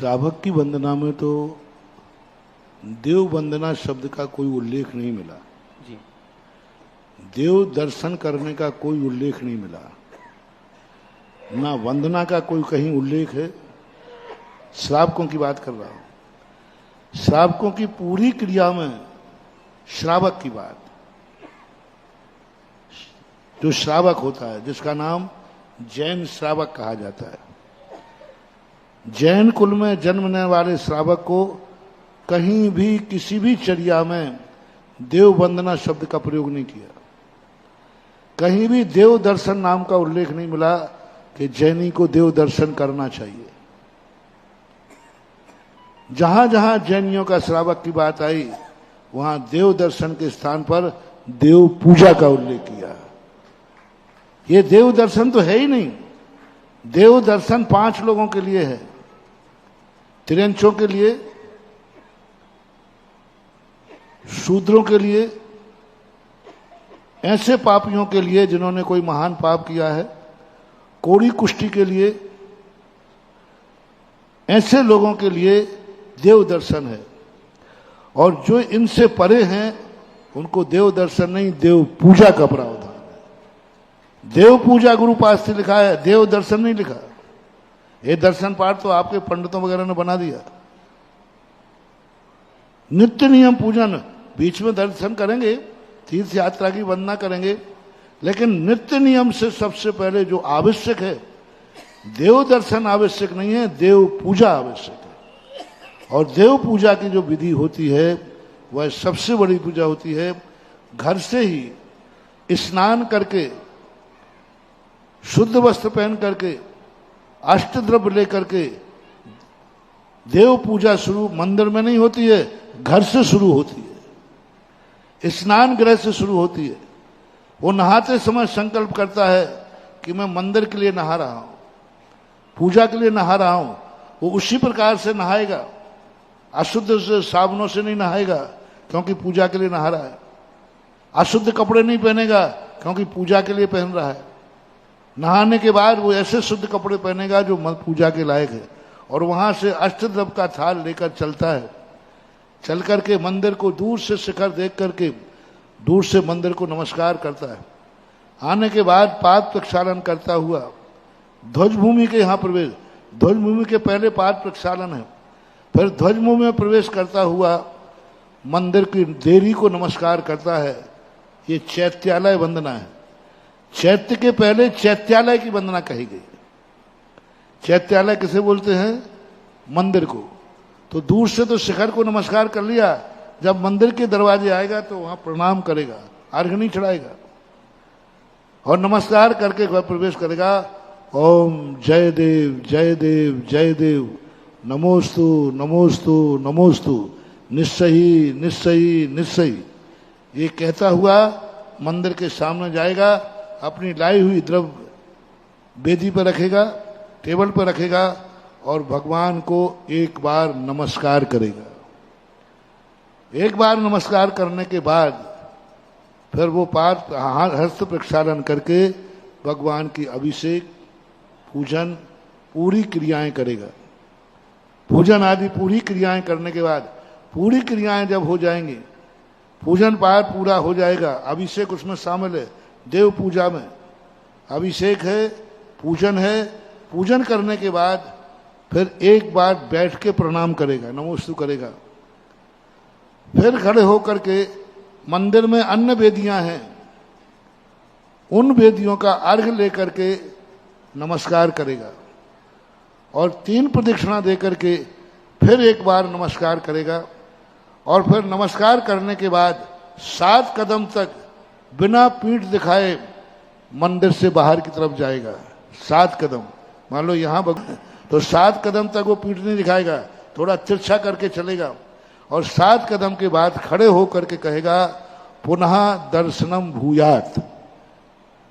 श्रावक की वंदना में तो देव वंदना शब्द का कोई उल्लेख नहीं मिला जी। देव दर्शन करने का कोई उल्लेख नहीं मिला, ना वंदना का कोई कहीं उल्लेख है। श्रावकों की बात कर रहा हूं, श्रावकों की पूरी क्रिया में श्रावक की बात, जो श्रावक होता है जिसका नाम जैन श्रावक कहा जाता है। जैन कुल में जन्मने वाले श्रावक को कहीं भी किसी भी चर्या में देव वंदना शब्द का प्रयोग नहीं किया। कहीं भी देव दर्शन नाम का उल्लेख नहीं मिला कि जैनी को देव दर्शन करना चाहिए। जहां जहां जैनियों का श्रावक की बात आई वहां देव दर्शन के स्थान पर देव पूजा का उल्लेख किया। ये देव दर्शन तो है ही नहीं। देव दर्शन 5 लोगों के लिए है, तिरंचों के लिए, शूद्रों के लिए, ऐसे पापियों के लिए जिन्होंने कोई महान पाप किया है, कोड़ी कुष्ठी के लिए, ऐसे लोगों के लिए देव दर्शन है। और जो इनसे परे हैं उनको देव दर्शन नहीं, देव पूजा का प्रावधान है। देव पूजा गुरु पास से लिखा है, देव दर्शन नहीं लिखा। ये दर्शन पाठ तो आपके पंडितों वगैरह ने बना दिया। नित्य नियम पूजन, बीच में दर्शन करेंगे, तीर्थ यात्रा की वंदना करेंगे, लेकिन नित्य नियम से सबसे पहले जो आवश्यक है, देव दर्शन आवश्यक नहीं है, देव पूजा आवश्यक है। और देव पूजा की जो विधि होती है वह सबसे बड़ी पूजा होती है। घर से ही स्नान करके, शुद्ध वस्त्र पहन करके, अष्टद्रव्य लेकर के देव पूजा शुरू मंदिर में नहीं होती है, घर से शुरू होती है, स्नान गृह से शुरू होती है। वो नहाते समय संकल्प करता है कि मैं मंदिर के लिए नहा रहा हूं, पूजा के लिए नहा रहा हूं। वो उसी प्रकार से नहाएगा, अशुद्ध से साबुनों से नहीं नहाएगा क्योंकि पूजा के लिए नहा रहा है। अशुद्ध कपड़े नहीं पहनेगा क्योंकि पूजा के लिए पहन रहा है। नहाने के बाद वो ऐसे शुद्ध कपड़े पहनेगा जो पूजा के लायक है। और वहां से अष्टद्रव्य का थाल लेकर चलता है, चल करके मंदिर को दूर से शिखर देख करके दूर से मंदिर को नमस्कार करता है। आने के बाद पाद प्रक्षालन करता हुआ ध्वज भूमि के यहाँ प्रवेश, ध्वज भूमि के पहले पाद प्रक्षालन है, फिर ध्वज भूमि में प्रवेश करता हुआ मंदिर की देरी को नमस्कार करता है। ये चैत्यालय वंदना है। चैत्य के पहले चैत्यालय की वंदना कही गई। चैत्यालय किसे बोलते हैं? मंदिर को। तो दूर से तो शिखर को नमस्कार कर लिया, जब मंदिर के दरवाजे आएगा तो वहां प्रणाम करेगा, अर्घ नहीं चढ़ाएगा और नमस्कार करके वह प्रवेश करेगा। ओम जय देव जय देव जय देव, नमोस्तु नमोस्तु नमोस्तु, निश्चयी निश्चयी निश्चयी, ये कहता हुआ मंदिर के सामने जाएगा, अपनी लाई हुई द्रव्य वेदी पर रखेगा, टेबल पर रखेगा और भगवान को एक बार नमस्कार करेगा। एक बार नमस्कार करने के बाद फिर वो पाद हस्त प्रक्षालन करके भगवान की अभिषेक, पूजन, पूरी क्रियाएं करेगा। पूजन आदि पूरी क्रियाएं करने के बाद, पूरी क्रियाएं जब हो जाएंगी, पूजन पाठ पूरा हो जाएगा, अभिषेक उसमें शामिल है। देव पूजा में अभिषेक है, पूजन है। पूजन करने के बाद फिर एक बार बैठ के प्रणाम करेगा, नमोस्तु करेगा। फिर खड़े होकर के मंदिर में अन्य वेदियां हैं, उन वेदियों का अर्घ लेकर के नमस्कार करेगा और 3 प्रदक्षिणा देकर के फिर एक बार नमस्कार करेगा। और फिर नमस्कार करने के बाद 7 कदम तक बिना पीठ दिखाए मंदिर से बाहर की तरफ जाएगा। 7 कदम, मान लो यहां तो 7 कदम तक वो पीठ नहीं दिखाएगा, थोड़ा तिरछा करके चलेगा और 7 कदम के बाद खड़े होकर के कहेगा पुनः दर्शनम भूयात।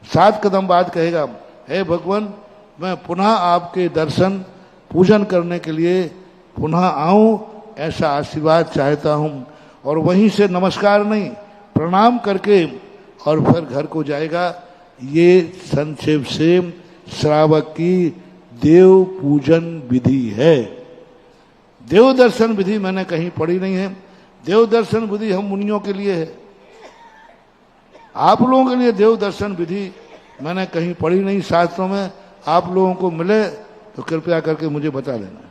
7 कदम बाद कहेगा, हे भगवान, मैं पुनः आपके दर्शन पूजन करने के लिए पुनः आऊं, ऐसा आशीर्वाद चाहता हूं। और वहीं से नमस्कार नहीं, प्रणाम करके और फिर घर को जाएगा। ये संक्षेप से श्रावक की देव पूजन विधि है। देव दर्शन विधि मैंने कहीं पढ़ी नहीं है। देव दर्शन विधि हम मुनियों के लिए है, आप लोगों के लिए देव दर्शन विधि मैंने कहीं पढ़ी नहीं शास्त्रों में। आप लोगों को मिले तो कृपया करके मुझे बता देना।